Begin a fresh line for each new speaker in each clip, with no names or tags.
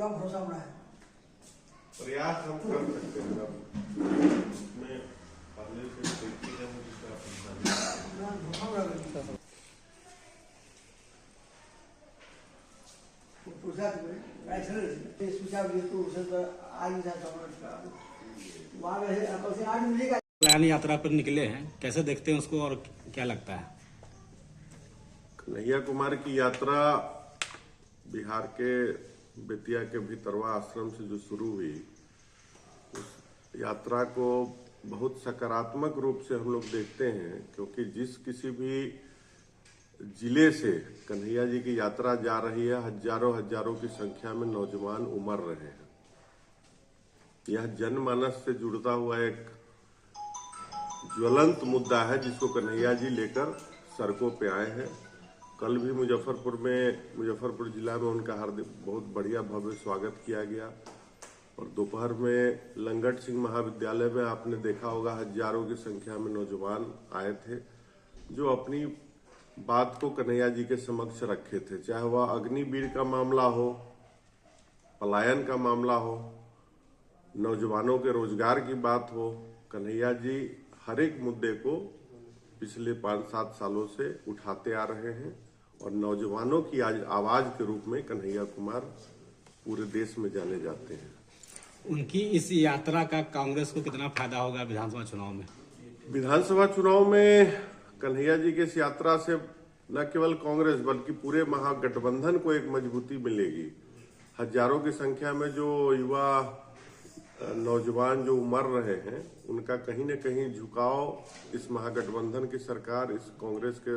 पूरा भरोसा हो रहा है।
प्रयास हम कर सकते हैं। मैं पहले से देखी है
कल्याण यात्रा पर निकले हैं, कैसे देखते हैं उसको और क्या लगता है?
कन्हैया कुमार की यात्रा बिहार के बेतिया के भितरवा आश्रम से जो शुरू हुई, उस यात्रा को बहुत सकारात्मक रूप से हम लोग देखते हैं, क्योंकि जिस किसी भी जिले से कन्हैया जी की यात्रा जा रही है, हजारों हजारों की संख्या में नौजवान उमड़ रहे हैं। यह जनमानस से जुड़ता हुआ एक ज्वलंत मुद्दा है जिसको कन्हैया जी लेकर सड़कों पे आए हैं। कल भी मुजफ्फरपुर जिला में उनका हार्दिक बहुत बढ़िया भव्य स्वागत किया गया, और दोपहर में लंगट सिंह महाविद्यालय में आपने देखा होगा हजारों की संख्या में नौजवान आए थे जो अपनी बात को कन्हैया जी के समक्ष रखे थे। चाहे वह अग्निवीर का मामला हो, पलायन का मामला हो, नौजवानों के रोजगार की बात हो, कन्हैया जी हर एक मुद्दे को पिछले 5-7 सालों से उठाते आ रहे हैं, और नौजवानों की आज आवाज के रूप में कन्हैया कुमार पूरे देश में जाने जाते हैं।
उनकी इस यात्रा का कांग्रेस को कितना फायदा होगा विधानसभा चुनाव में?
विधानसभा चुनाव में कन्हैया जी की इस यात्रा से न केवल कांग्रेस बल्कि पूरे महागठबंधन को एक मजबूती मिलेगी। हजारों की संख्या में जो युवा नौजवान जो उमड़ रहे हैं, उनका कहीं न कहीं झुकाव इस महागठबंधन की सरकार, इस कांग्रेस के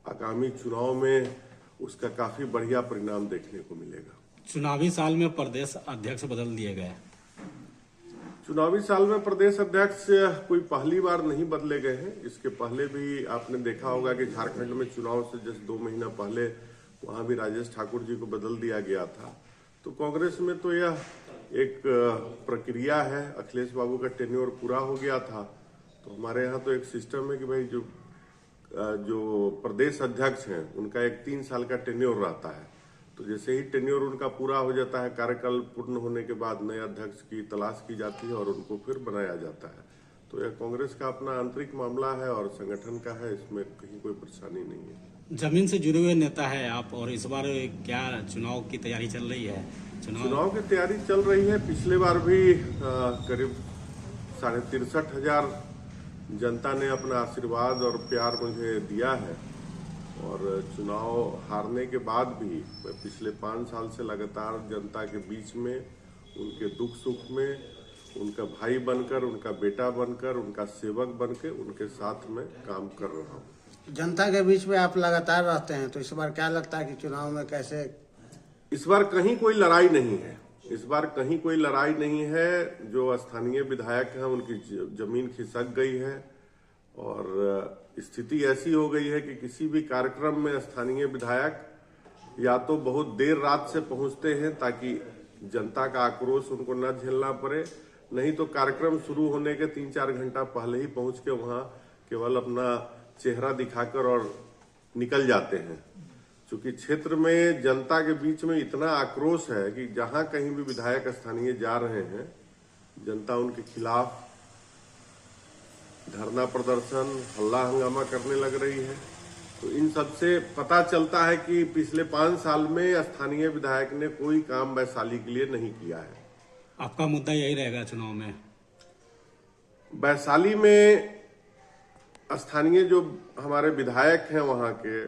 आगामी चुनाव में उसका काफी बढ़िया परिणाम देखने को मिलेगा।
चुनावी साल में प्रदेश अध्यक्ष बदल दिए गए।
चुनावी साल में प्रदेश अध्यक्ष कोई पहली बार नहीं बदले गए हैं। इसके पहले भी आपने देखा होगा कि झारखंड में चुनाव से जैसे 2 महीना पहले वहां भी राजेश ठाकुर जी को बदल दिया गया था। तो कांग्रेस में तो यह एक प्रक्रिया है। अखिलेश बाबू का टेन्योर पूरा हो गया था, तो हमारे यहाँ तो एक सिस्टम है कि भाई जो प्रदेश अध्यक्ष हैं उनका एक 3 साल का टेन्योर रहता है। तो जैसे ही टेन्योर उनका पूरा हो जाता है, कार्यकाल पूर्ण होने के बाद नए अध्यक्ष की तलाश की जाती है और उनको फिर बनाया जाता है। तो यह कांग्रेस का अपना आंतरिक मामला है और संगठन का है, इसमें कहीं कोई परेशानी नहीं है।
जमीन से जुड़े हुए नेता है आप, और इस बार क्या चुनाव की तैयारी चल रही है?
चुनाव की तैयारी चल रही है। पिछले बार भी करीब 63,500 जनता ने अपना आशीर्वाद और प्यार मुझे दिया है, और चुनाव हारने के बाद भी मैं पिछले 5 साल से लगातार जनता के बीच में, उनके दुख सुख में, उनका भाई बनकर, उनका बेटा बनकर, उनका सेवक बनकर उनके साथ में काम कर रहा हूँ।
जनता के बीच में आप लगातार रहते हैं, तो इस बार क्या लगता है कि चुनाव में कैसे?
इस बार कहीं कोई लड़ाई नहीं है। इस बार कहीं कोई लड़ाई नहीं है। जो स्थानीय विधायक हैं उनकी जमीन खिसक गई है, और स्थिति ऐसी हो गई है कि किसी भी कार्यक्रम में स्थानीय विधायक या तो बहुत देर रात से पहुंचते हैं ताकि जनता का आक्रोश उनको न झेलना पड़े, नहीं तो कार्यक्रम शुरू होने के 3-4 घंटा पहले ही पहुंच के वहां केवल अपना चेहरा दिखाकर और निकल जाते हैं। चूंकि क्षेत्र में जनता के बीच में इतना आक्रोश है कि जहां कहीं भी विधायक स्थानीय जा रहे हैं, जनता उनके खिलाफ धरना प्रदर्शन, हल्ला हंगामा करने लग रही है। तो इन सब से पता चलता है कि पिछले 5 साल में स्थानीय विधायक ने कोई काम वैशाली के लिए नहीं किया है।
आपका मुद्दा यही रहेगा चुनाव में?
वैशाली में स्थानीय जो हमारे विधायक हैं वहां के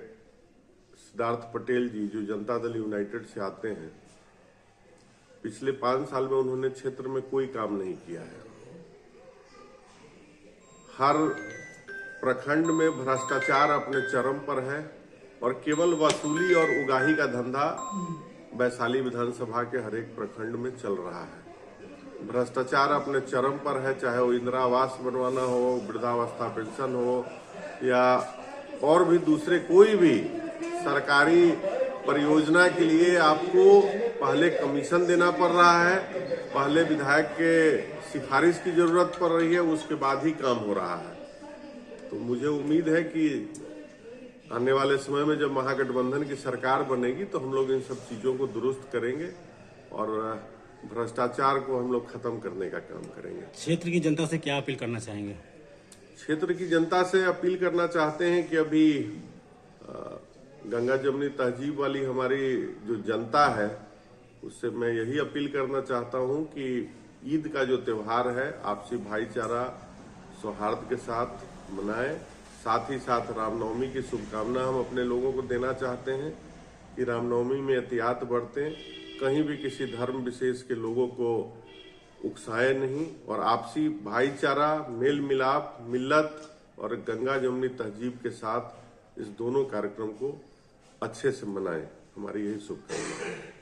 सिद्धार्थ पटेल जी, जो जनता दल यूनाइटेड से आते हैं, पिछले 5 साल में उन्होंने क्षेत्र में कोई काम नहीं किया है। हर प्रखंड में भ्रष्टाचार अपने चरम पर है, और केवल वसूली और उगाही का धंधा वैशाली विधानसभा के हर एक प्रखंड में चल रहा है। भ्रष्टाचार अपने चरम पर है, चाहे वो इंदिरा आवास बनवाना हो, वृद्धावस्था पेंशन हो, या और भी दूसरे कोई भी सरकारी परियोजना के लिए आपको पहले कमीशन देना पड़ रहा है, पहले विधायक के सिफारिश की जरूरत पड़ रही है, उसके बाद ही काम हो रहा है। तो मुझे उम्मीद है कि आने वाले समय में जब महागठबंधन की सरकार बनेगी तो हम लोग इन सब चीजों को दुरुस्त करेंगे, और भ्रष्टाचार को हम लोग खत्म करने का काम करेंगे।
क्षेत्र की जनता से क्या अपील करना चाहेंगे?
क्षेत्र की जनता से अपील करना चाहते हैं कि अभी गंगा जमुनी तहजीब वाली हमारी जो जनता है उससे मैं यही अपील करना चाहता हूं कि ईद का जो त्योहार है आपसी भाईचारा सौहार्द के साथ मनाएं। साथ ही साथ रामनवमी की शुभकामना हम अपने लोगों को देना चाहते हैं कि रामनवमी में एहतियात बरतें, कहीं भी किसी धर्म विशेष के लोगों को उकसाए नहीं और आपसी भाईचारा मेल मिलाप मिल्लत और गंगा जमुनी तहजीब के साथ इस दोनों कार्यक्रम को अच्छे से मनाएं। हमारी यही शुभकामना है।